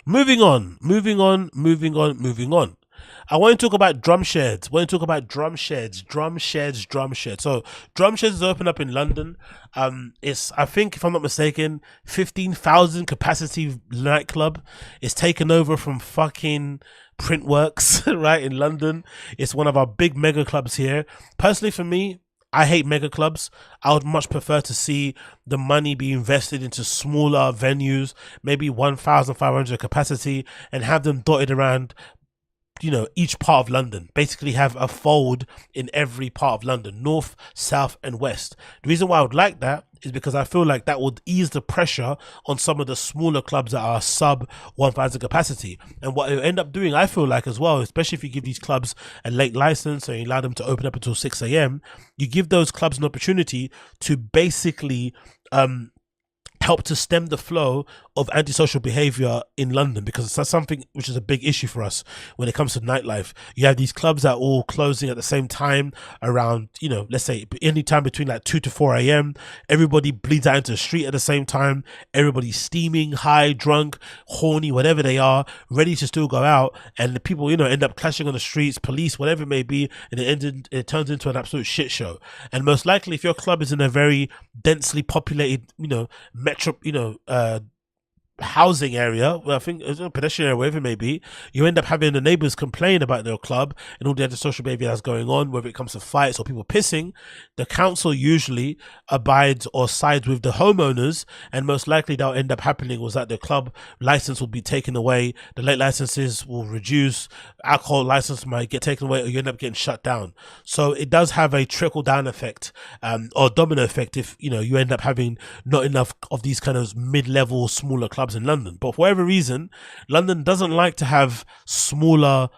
moving on. I want to talk about Drumsheds. So Drumsheds is open up in London. It's, I think, if I'm not mistaken, 15,000 capacity nightclub. It's taken over from fucking Printworks, right, in London. It's one of our big mega clubs here. Personally, for me, I hate mega clubs. I would much prefer to see the money be invested into smaller venues, maybe 1,500 capacity, and have them dotted around, you know, each part of London. Basically have a fold in every part of London, north, south and west. The reason why I would like that is because I feel like that would ease the pressure on some of the smaller clubs that are sub 1,000 capacity. And what it end up doing, I feel like as well, especially if you give these clubs a late license and you allow them to open up until 6 a.m, you give those clubs an opportunity to basically help to stem the flow of antisocial behavior in London, because that's something which is a big issue for us when it comes to nightlife. You have these clubs that are all closing at the same time around, you know, let's say any time between like 2 to 4 a.m. Everybody bleeds out into the street at the same time. Everybody's steaming, high, drunk, horny, whatever they are, ready to still go out. And the people, you know, end up clashing on the streets, police, whatever it may be, and it turns into an absolute shit show. And most likely, if your club is in a very densely populated, you know, housing area, well, I think it's a pedestrian area, wherever it may be, you end up having the neighbors complain about their club and all the antisocial behavior that's going on, whether it comes to fights or people pissing. The council usually abides or sides with the homeowners, and most likely that'll end up happening was that the club license will be taken away, the late licenses will reduce, alcohol license might get taken away, or you end up getting shut down. So it does have a trickle down effect, or domino effect, if you know you end up having not enough of these kind of mid-level smaller clubs in London. But for whatever reason, London doesn't like to have smaller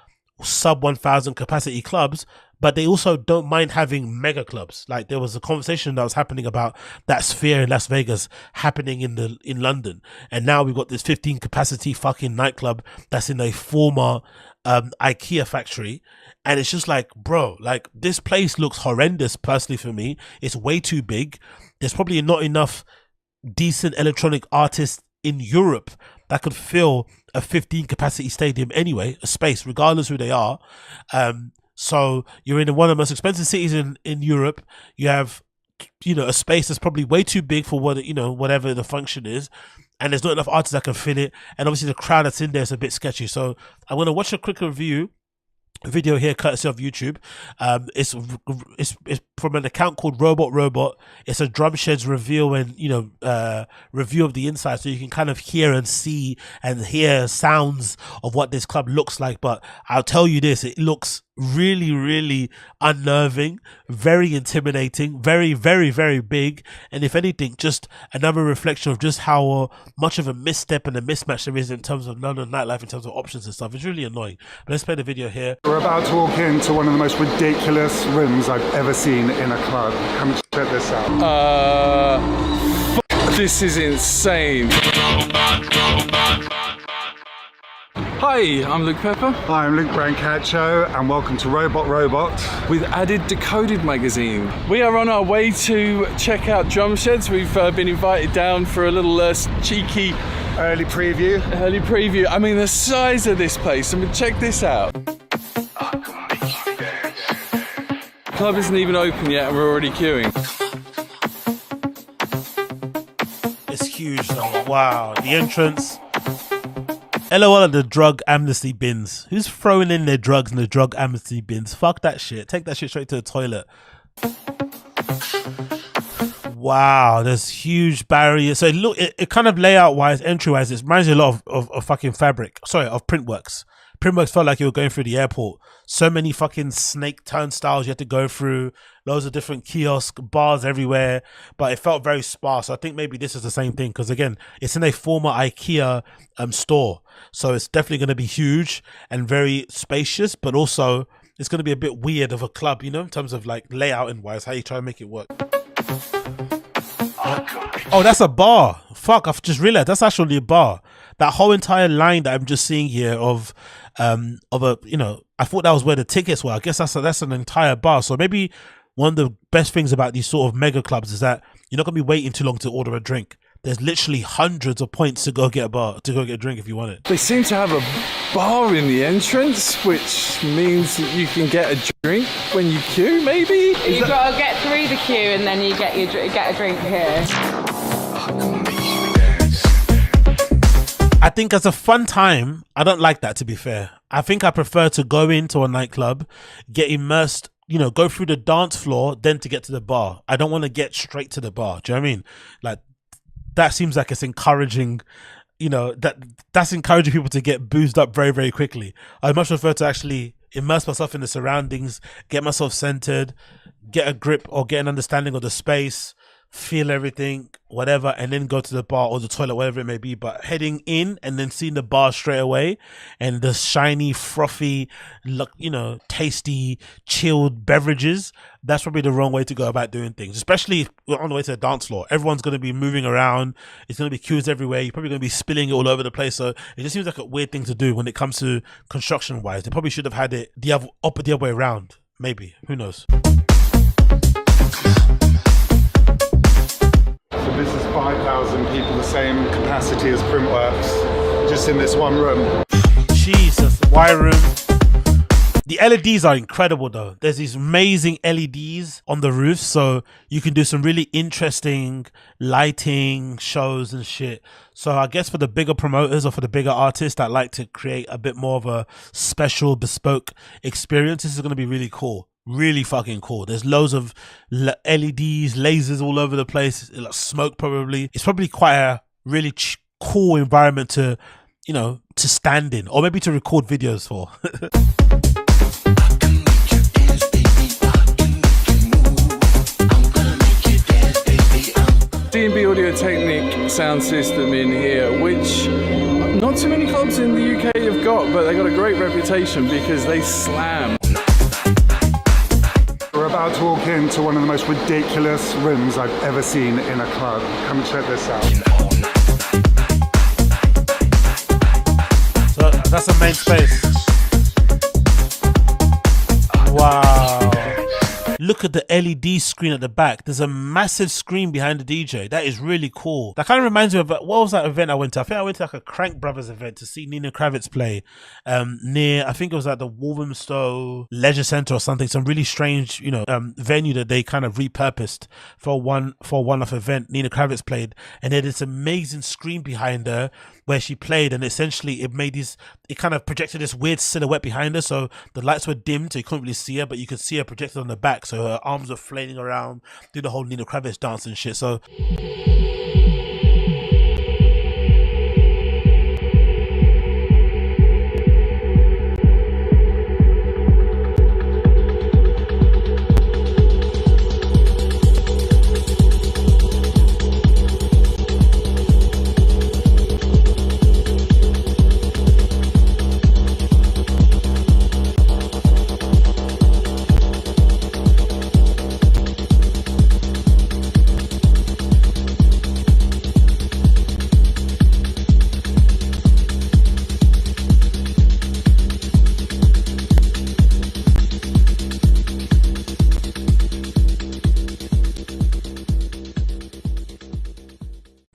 sub 1,000 capacity clubs, but they also don't mind having mega clubs. Like there was a conversation that was happening about that sphere in Las Vegas happening in London, and now we've got this 15 capacity fucking nightclub that's in a former IKEA factory. And it's just like, bro, like this place looks horrendous. Personally, for me, it's way too big. There's probably not enough decent electronic artists in Europe that could fill a 15 capacity stadium anyway, a space, regardless who they are. So you're in one of the most expensive cities in Europe. You have, you know, a space that's probably way too big for what, you know, whatever the function is. And there's not enough artists that can fit it. And obviously the crowd that's in there is a bit sketchy. So I'm going to watch a quick video here courtesy of YouTube. It's from an account called Robot. It's a Drumsheds reveal and, you know, review of the inside, so you can kind of hear and see and hear sounds of what this club looks like. But I'll tell you this, it looks really, really unnerving, very intimidating, very, very, very big, and if anything, just another reflection of just how much of a misstep and a mismatch there is in terms of London nightlife, in terms of options and stuff. It's really annoying. But let's play the video here. We're about to walk into one of the most ridiculous rooms I've ever seen in a club. Come check this out. This is insane. Hi, I'm Luke Pepper. Hi, I'm Luke Brancaccio, and welcome to Robot with Added Decoded magazine. We are on our way to check out Drumsheds. We've been invited down for a little cheeky early preview. I mean, the size of this place. I mean, check this out. Club isn't even open yet and we're already queuing. It's huge though. Wow, the entrance. LOL at the drug amnesty bins. Who's throwing in their drugs in the drug amnesty bins? Fuck that shit. Take that shit straight to the toilet. Wow, there's huge barriers. So it kind of layout wise, entry wise, it reminds me a lot of fucking fabric. Sorry, of Printworks. Printworks felt like you were going through the airport. So many fucking snake turnstiles you had to go through. Loads of different kiosk bars everywhere, but it felt very sparse. So I think maybe this is the same thing, because again, it's in a former IKEA store, so it's definitely going to be huge and very spacious, but also it's going to be a bit weird of a club, you know, in terms of like layout and wise, how you try to make it work. Oh, that's a bar. Fuck, I've just realized that's actually a bar. That whole entire line that I'm just seeing here of a, you know, I thought that was where the tickets were. I guess that's an entire bar. So maybe one of the best things about these sort of mega clubs is that you're not going to be waiting too long to order a drink. there's literally hundreds of points to go get a drink if you want it. They seem to have a bar in the entrance, which means that you can get a drink when you queue, maybe? You've got to get through the queue and then you get a drink here. I think as a fun time, I don't like that, to be fair. I think I prefer to go into a nightclub, get immersed, go through the dance floor, then to get to the bar. I don't want to get straight to the bar. Do you know what I mean? Like, that seems like it's encouraging, that's encouraging people to get boozed up very, very quickly. I'd much prefer to actually immerse myself in the surroundings, get myself centered, get a grip or get an understanding of the space, feel everything, whatever, and then go to the bar or the toilet, whatever it may be. But heading in and then seeing the bar straight away and the shiny, frothy, tasty, chilled beverages, that's probably the wrong way to go about doing things, especially if we're on the way to the dance floor. Everyone's going to be moving around. It's going to be queues everywhere. You're probably going to be spilling it all over the place. So it just seems like a weird thing to do when it comes to construction wise. They probably should have had it the other way around. Maybe. Who knows? So this is 5,000 people, the same capacity as Printworks, just in this one room. Jesus, why room? The LEDs are incredible though. There's these amazing LEDs on the roof, so you can do some really interesting lighting shows and shit. So I guess for the bigger promoters or for the bigger artists that like to create a bit more of a special, bespoke experience, this is going to be really cool. Really fucking cool. There's loads of LEDs, lasers all over the place, like smoke probably. It's probably quite a really cool environment to, to stand in or maybe to record videos for. D&B Audio Technic sound system in here, which not too many clubs in the UK have got, but they got a great reputation because they slam. We're about to walk into one of the most ridiculous rooms I've ever seen in a club. Come and check this out. So that's the main space. Wow. Look at the LED screen at the back. There's a massive screen behind the DJ. That is really cool. That kind of reminds me of, what was that event I went to? I think I went to like a Crank Brothers event to see Nina Kravitz play near, I think it was at the Walthamstow Leisure Centre or something. Some really strange, venue that they kind of repurposed for one-off event. Nina Kravitz played, and they had this amazing screen behind her where she played, and essentially it kind of projected this weird silhouette behind her, so the lights were dimmed so you couldn't really see her, but you could see her projected on the back, so her arms were flailing around, do the whole Nina Kravitz dance and shit. So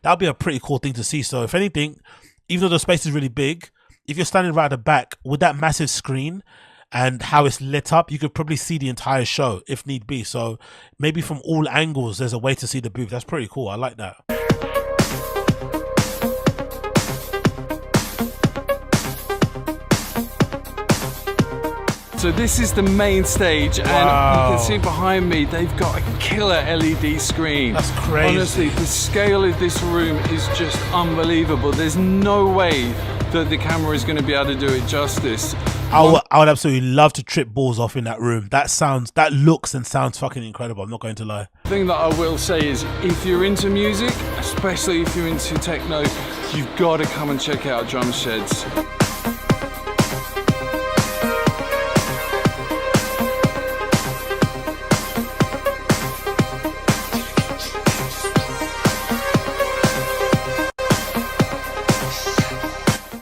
that'll be a pretty cool thing to see. So if anything, even though the space is really big, if you're standing right at the back with that massive screen and how it's lit up, you could probably see the entire show if need be. So maybe from all angles, there's a way to see the booth. That's pretty cool. I like that. So this is the main stage, and Wow. you can see behind me, they've got a killer LED screen. That's crazy. Honestly, the scale of this room is just unbelievable. There's no way that the camera is going to be able to do it justice. I would absolutely love to trip balls off in that room. That looks and sounds fucking incredible. I'm not going to lie. The thing that I will say is, if you're into music, especially if you're into techno, you've got to come and check out Drumsheds.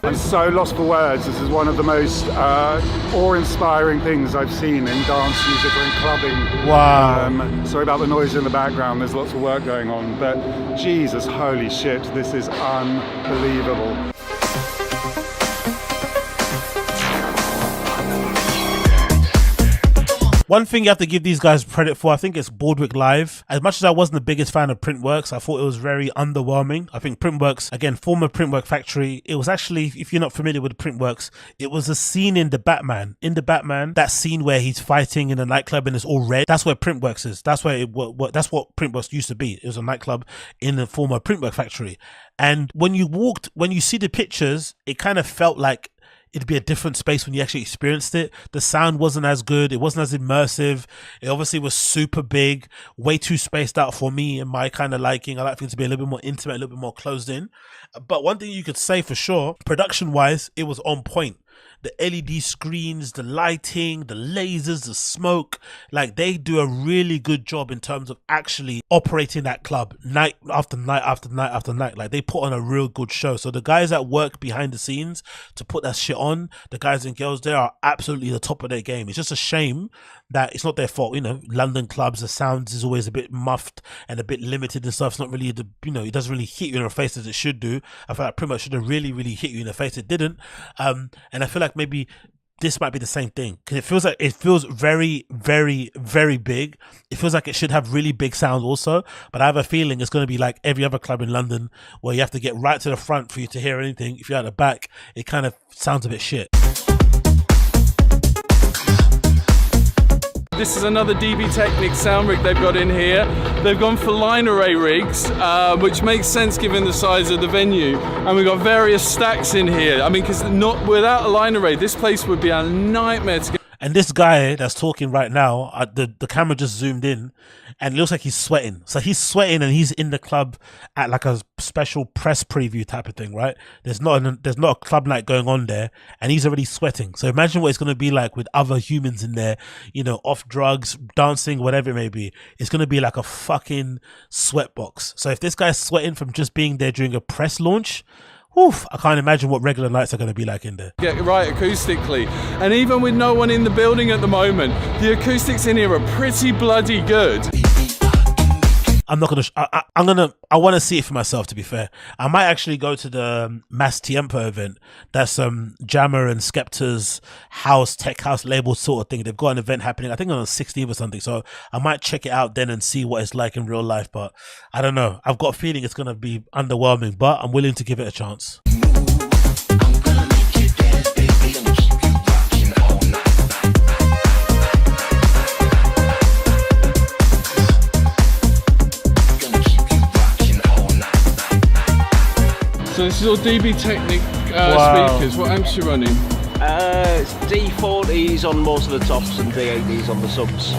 I'm so lost for words. This is one of the most awe-inspiring things I've seen in dance music or in clubbing. Wow. Sorry about the noise in the background. There's lots of work going on. But Jesus, holy shit, this is unbelievable. One thing you have to give these guys credit for, I think it's Boardwick Live. As much as I wasn't the biggest fan of Printworks, I thought it was very underwhelming. I think Printworks, again, former Printwork factory, it was actually, if you're not familiar with Printworks, it was a scene in The Batman. In The Batman, that scene where he's fighting in a nightclub and it's all red, that's where Printworks is. That's where that's what Printworks used to be. It was a nightclub in the former Printwork factory. And when you see the pictures, it kind of felt like it'd be a different space when you actually experienced it. The sound wasn't as good. It wasn't as immersive. It obviously was super big, way too spaced out for me and my kind of liking. I like things to be a little bit more intimate, a little bit more closed in. But one thing you could say for sure, production wise, it was on point. The LED screens, the lighting, the lasers, the smoke, like they do a really good job in terms of actually operating that club night after night after night after night. Like they put on a real good show. So the guys that work behind the scenes to put that shit on, the guys and girls there are absolutely the top of their game. It's just a shame that it's not their fault. You know, London clubs, the sound is always a bit muffed and a bit limited and stuff. It's not really the, you know, it doesn't really hit you in the face as it should do. I feel like pretty much should have really hit you in the face. It didn't. And I feel like maybe this might be the same thing, because it feels very big. It feels like it should have really big sound also, but I have a feeling it's going to be like every other club in London where you have to get right to the front for you to hear anything. If you're at the back, it kind of sounds a bit shit. This is another DB Technic sound rig they've got in here. They've gone for line array rigs, which makes sense given the size of the venue. And we've got various stacks in here. I mean, because without a line array, this place would be a nightmare to get. And this guy that's talking right now, the camera just zoomed in and it looks like he's sweating. So he's sweating and he's in the club at like a special press preview type of thing, right? There's not a club night going on there and he's already sweating. So imagine what it's going to be like with other humans in there, you know, off drugs, dancing, whatever it may be. It's going to be like a fucking sweat box. So if this guy's sweating from just being there during a press launch, oof, I can't imagine what regular nights are going to be like in there. Get right acoustically. And even with no one in the building at the moment, the acoustics in here are pretty bloody good. I'm not going to, I want to see it for myself, to be fair. I might actually go to the Mass Tiempo event. That's Jammer and Skepta's house, tech house label sort of thing. They've got an event happening, I think on the 16th or something. So I might check it out then and see what it's like in real life. But I don't know. I've got a feeling it's going to be underwhelming, but I'm willing to give it a chance. So this is all DB Technic speakers. What amps are you running? It's D40s on most of the tops and D80s on the subs.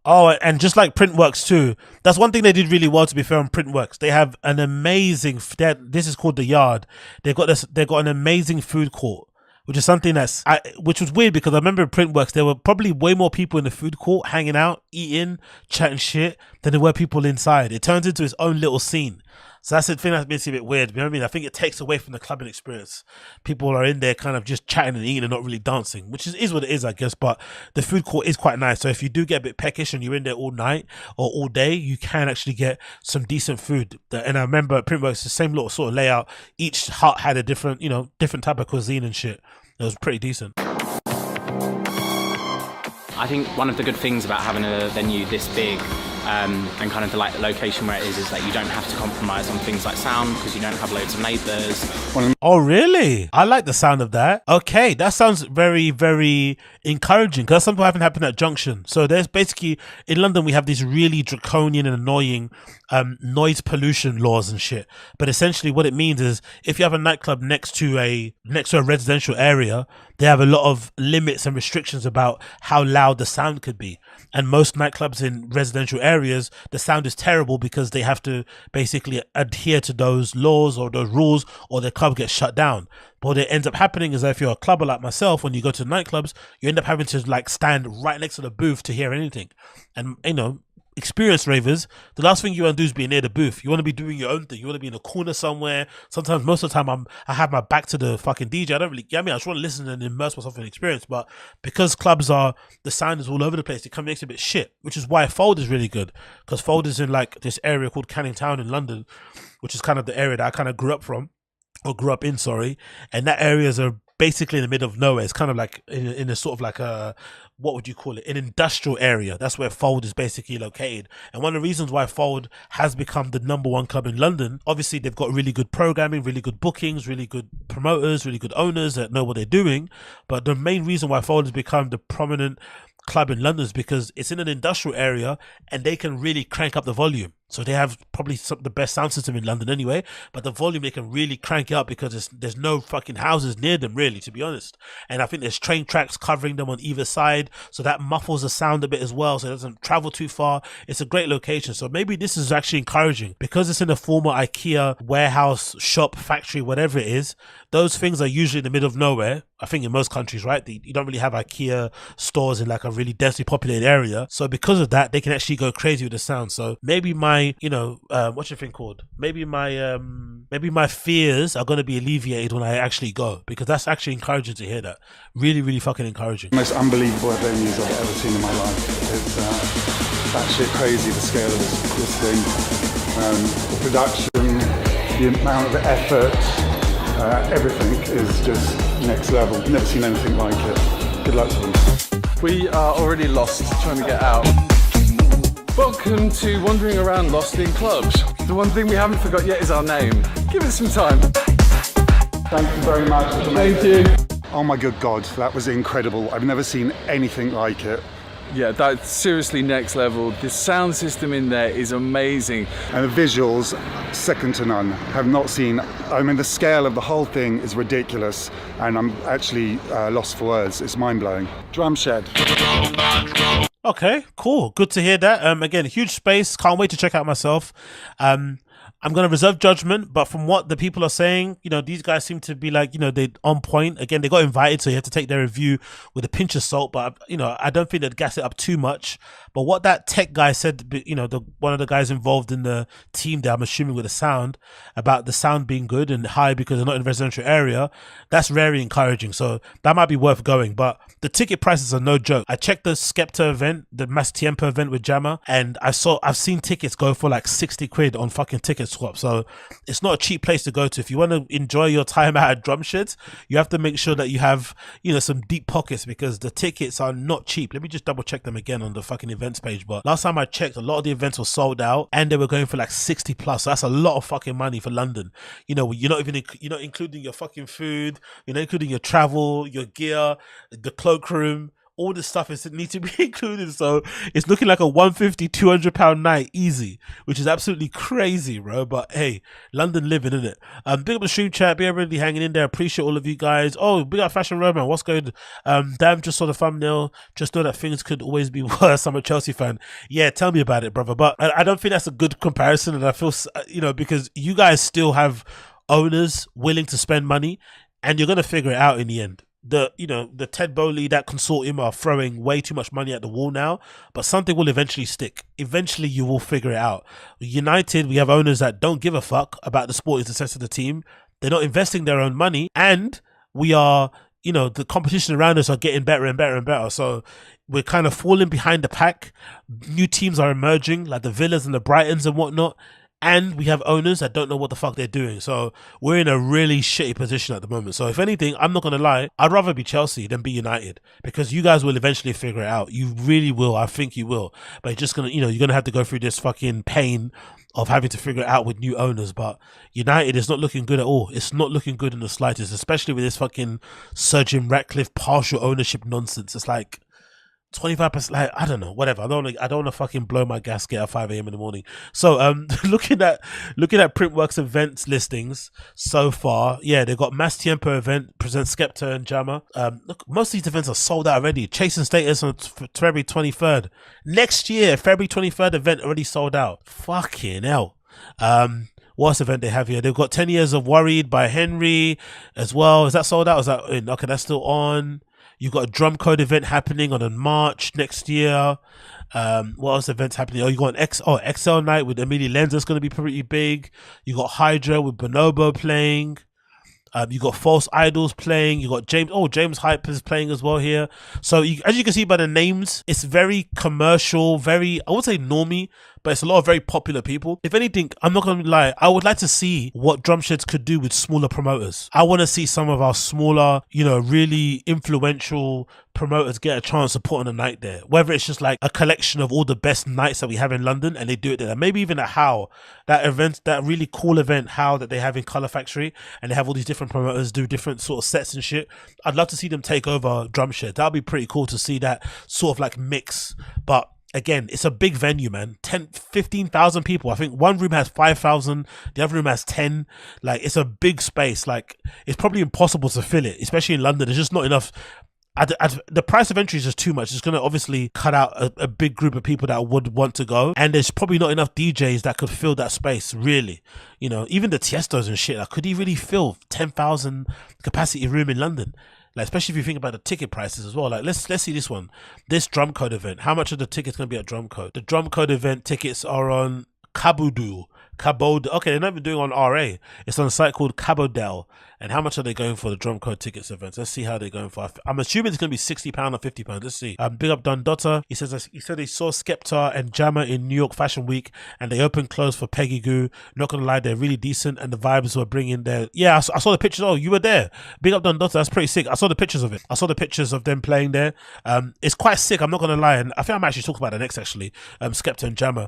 Oh, and just like Printworks too, that's one thing they did really well, to be fair, on Printworks. They have an amazing, this is called The Yard. They've got an amazing food court, which is something which was weird because I remember in Printworks, there were probably way more people in the food court hanging out, eating, chatting shit than there were people inside. It turns into its own little scene. So that's the thing that makes it a bit weird. You know what I mean? I think it takes away from the clubbing experience. People are in there kind of just chatting and eating and not really dancing, which is what it is, I guess. But the food court is quite nice. So if you do get a bit peckish and you're in there all night or all day, you can actually get some decent food. And I remember at Printworks, the same little sort of layout. Each hut had a different type of cuisine and shit. It was pretty decent. I think one of the good things about having a venue this big and kind of the location where it is that you don't have to compromise on things like sound because you don't have loads of neighbours. Oh, really? I like the sound of that. Okay, that sounds very encouraging because that's something that haven't happened at Junction. So there's basically, in London, we have these really draconian and annoying noise pollution laws and shit. But essentially what it means is if you have a nightclub next to a residential area, they have a lot of limits and restrictions about how loud the sound could be. And most nightclubs in residential areas areas the sound is terrible because they have to basically adhere to those laws or those rules, or their club gets shut down. But what ends up happening is that if you're a clubber like myself, when you go to nightclubs, you end up having to like stand right next to the booth to hear anything. And you know, experienced ravers, the last thing you want to do is be near the booth. You want to be doing your own thing. You want to be in a corner somewhere. Sometimes, most of the time, I have my back to the fucking DJ. I don't really, I just want to listen and immerse myself in the experience. But because clubs are, the sound is all over the place, it makes it a bit shit, which is why Fold is really good. Because Fold is in like this area called Canning Town in London, which is kind of the area that I kind of grew up in, sorry. And that area is basically in the middle of nowhere. It's kind of like in a sort of like a, what would you call it, an industrial area. That's where Fold is basically located. And one of the reasons why Fold has become the #1 club in London, obviously they've got really good programming, really good bookings, really good promoters, really good owners that know what they're doing. But the main reason why Fold has become the prominent club in London is because it's in an industrial area and they can really crank up the volume. So they have probably the best sound system in London anyway, but the volume they can really crank it up because there's no fucking houses near them, really, to be honest. And I think there's train tracks covering them on either side, so that muffles the sound a bit as well, so it doesn't travel too far. It's a great location. So maybe this is actually encouraging because it's in a former IKEA warehouse, shop, factory, whatever it is. Those things are usually in the middle of nowhere. I think in most countries, right? You don't really have IKEA stores in like a really densely populated area. So because of that, they can actually go crazy with the sound. So maybe my, what's your thing called? Maybe my fears are going to be alleviated when I actually go, because that's actually encouraging to hear that. Really, really fucking encouraging. Most unbelievable venues I've ever seen in my life. It's batshit crazy, the scale of this thing. The production, the amount of effort, everything is just next level. Never seen anything like it. Good luck to them. We are already lost trying to get out. Welcome to Wandering Around Lost in Clubs. The one thing we haven't forgot yet is our name. Give it some time. Thank you very much. Thank you. Oh my good God, that was incredible. I've never seen anything like it. Yeah, that's seriously next level. The sound system in there is amazing. And the visuals, second to none. Have not seen, I mean, the scale of the whole thing is ridiculous, and I'm actually lost for words. It's mind-blowing. Drumshed. Okay, cool. Good to hear that. Again, huge space. Can't wait to check out myself. I'm going to reserve judgment, but from what the people are saying, these guys seem to be like, they're on point. Again, they got invited, so you have to take their review with a pinch of salt, but, I don't think they'd gas it up too much. But what that tech guy said, one of the guys involved in the team there, I'm assuming with the sound, about the sound being good and high because they're not in a residential area, that's very encouraging. So that might be worth going, but the ticket prices are no joke. I checked the Skepta event, the Mass Tiempo event with Jammer, and I've seen tickets go for like 60 quid on fucking ticket swap. So it's not a cheap place to go to. If you want to enjoy your time out at Drumsheds, you have to make sure that you have, some deep pockets, because the tickets are not cheap. Let me just double check them again on the fucking events page. But last time I checked, a lot of the events were sold out and they were going for like 60 plus. So that's a lot of fucking money for London. You're not including your fucking food, you're not including your travel, your gear, the cloakroom. All this stuff needs to be included, so it's looking like a £150-200 night easy, which is absolutely crazy, bro. But hey, London living, isn't it? Big up the stream chat, be everybody hanging in there. Appreciate all of you guys. Oh, big up Fashion Roman, what's good? Damn, just saw the thumbnail. Just know that things could always be worse. I'm a Chelsea fan. Yeah, tell me about it, brother. But I don't think that's a good comparison, and I feel because you guys still have owners willing to spend money, and you're gonna figure it out in the end. The Ted Bowley, that consortium, are throwing way too much money at the wall now, but something will eventually stick. Eventually you will figure it out. United, we have owners that don't give a fuck about the sporting success of the team. They're not investing their own money, and we are, the competition around us are getting better and better and better. So we're kind of falling behind the pack. New teams are emerging, like the Villas and the Brightons and whatnot. And we have owners that don't know what the fuck they're doing. So we're in a really shitty position at the moment. So if anything, I'm not going to lie, I'd rather be Chelsea than be United, because you guys will eventually figure it out. You really will. I think you will. But you're just going to, you're going to have to go through this fucking pain of having to figure it out with new owners. But United is not looking good at all. It's not looking good in the slightest, especially with this fucking Sir Jim Ratcliffe partial ownership nonsense. It's like, 25%, like, I don't know, whatever. I don't want to fucking blow my gasket at 5 a.m. in the morning. So looking at Printworks events listings so far, yeah, they've got Mass Tiempo event, presents Skepta and Jammer. Look, most of these events are sold out already. Chasing Status on February 23rd. Next year, February 23rd event already sold out. Fucking hell. What's the event they have here? They've got 10 Years of Worried by Henry as well. Is that sold out? Is that in? Okay, that's still on. You've got a drum code event happening on March next year. What else events happening? Oh, you got an XL night with Amelie Lenz. That's going to be pretty big. You got Hydra with Bonobo playing. You got False Idols playing. You got James Hype is playing as well here. So as you can see by the names, it's very commercial, very, I would say normie, but it's a lot of very popular people. If anything, I'm not going to lie, I would like to see what Drumsheds could do with smaller promoters. I want to see some of our smaller, really influential promoters get a chance to put on a night there. Whether it's just like a collection of all the best nights that we have in London and they do it there. Maybe even at How, that event, that really cool event, How, that they have in Colour Factory, and they have all these different promoters do different sort of sets and shit. I'd love to see them take over Drumshed. That'd be pretty cool to see that sort of like mix. But again, it's a big venue, man. 15,000 people. I think one room has 5,000. The other room has 10. Like, it's a big space. Like, it's probably impossible to fill it, especially in London. There's just not enough. The price of entry is just too much. It's going to obviously cut out a big group of people that would want to go. And there's probably not enough DJs that could fill that space, really. Even the Tiestos and shit, like, could he really fill 10,000 capacity room in London? Like, especially if you think about the ticket prices as well. Like, let's see this one. This drum code event. How much of the tickets going to be at drum code? The drum code event tickets are on Kabodoo. Okay, they're not even doing on RA. It's on a site called Cabodel. And how much are they going for the drum code tickets events? Let's see how they're going for. I'm assuming it's going to be £60 or £50. Let's see. Big up Don Dotter. He said he saw Skepta and Jammer in New York Fashion Week, and they opened clothes for Peggy Goo. Not gonna lie, they're really decent, and the vibes were bringing there. Yeah, I saw the pictures. Oh, you were there. Big up Don Dotter. That's pretty sick. I saw the pictures of it. I saw the pictures of them playing there. It's quite sick. I'm not gonna lie, and I think I'm actually talking about the next actually. Skepta and Jammer.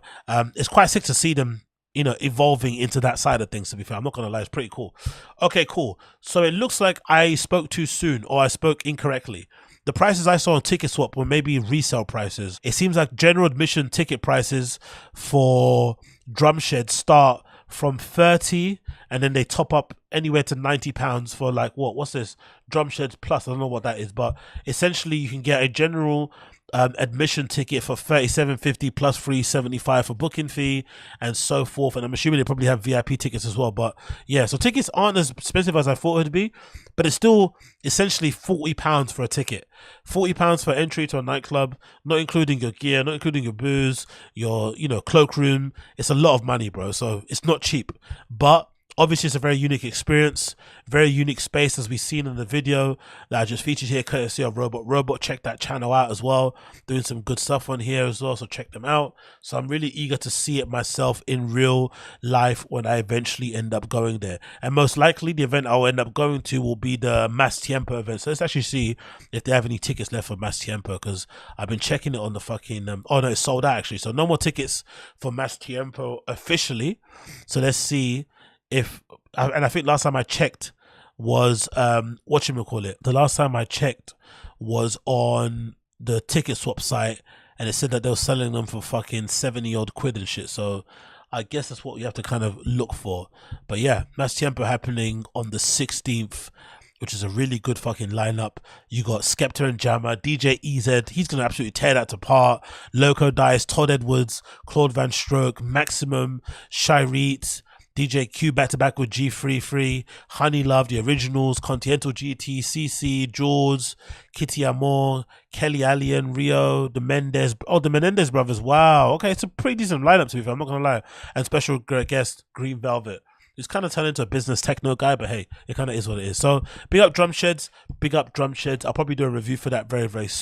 It's quite sick to see them, evolving into that side of things, to be fair. I'm not gonna lie, it's pretty cool. Okay, cool. So it looks like I spoke too soon, or I spoke incorrectly. The prices I saw on Ticket Swap were maybe resale prices. It seems like general admission ticket prices for Drumshed start from 30, and then they top up anywhere to £90 for like, what's this? Drumshed Plus, I don't know what that is, but essentially you can get a general admission ticket for $37.50 plus free $75 for booking fee and so forth. And I'm assuming they probably have VIP tickets as well. But yeah, so tickets aren't as expensive as I thought it'd be, but it's still essentially £40 for a ticket. £40 for entry to a nightclub, not including your gear, not including your booze, your cloakroom. It's a lot of money, bro. So it's not cheap, but obviously it's a very unique experience, very unique space, as we've seen in the video that I just featured here, courtesy of Robot. Check that channel out as well, doing some good stuff on here as well, so check them out. So I'm really eager to see it myself in real life when I eventually end up going there, and most likely the event I'll end up going to will be the Mass Tiempo event. So let's actually see if they have any tickets left for Mass Tiempo, because I've been checking it on the fucking oh no, it's sold out actually, so no more tickets for Mass Tiempo officially. So let's see and I think last time I checked was the last time I checked was on the Ticket Swap site, and it said that they were selling them for fucking 70 odd quid and shit. So I guess that's what you have to kind of look for. But yeah, Mass Tiempo happening on the 16th, which is a really good fucking lineup. You got Skepta and Jammer, DJ EZ, he's gonna absolutely tear that apart. Loco Dice, Todd Edwards, Claude Van Stroke, Maximum, Shyrete, DJ Q back to back with G33, Honey Love, The Originals, Continental GT, CC, Jaws, Kitty Amor, Kelly Allen, Rio, the Menendez brothers. Wow, okay, it's a pretty decent lineup, to be fair, I'm not gonna lie. And special guest Green Velvet. He's kind of turned into a business techno guy, but hey, it kind of is what it is. So big up Drumsheds, big up Drumsheds. I'll probably do a review for that very, very soon.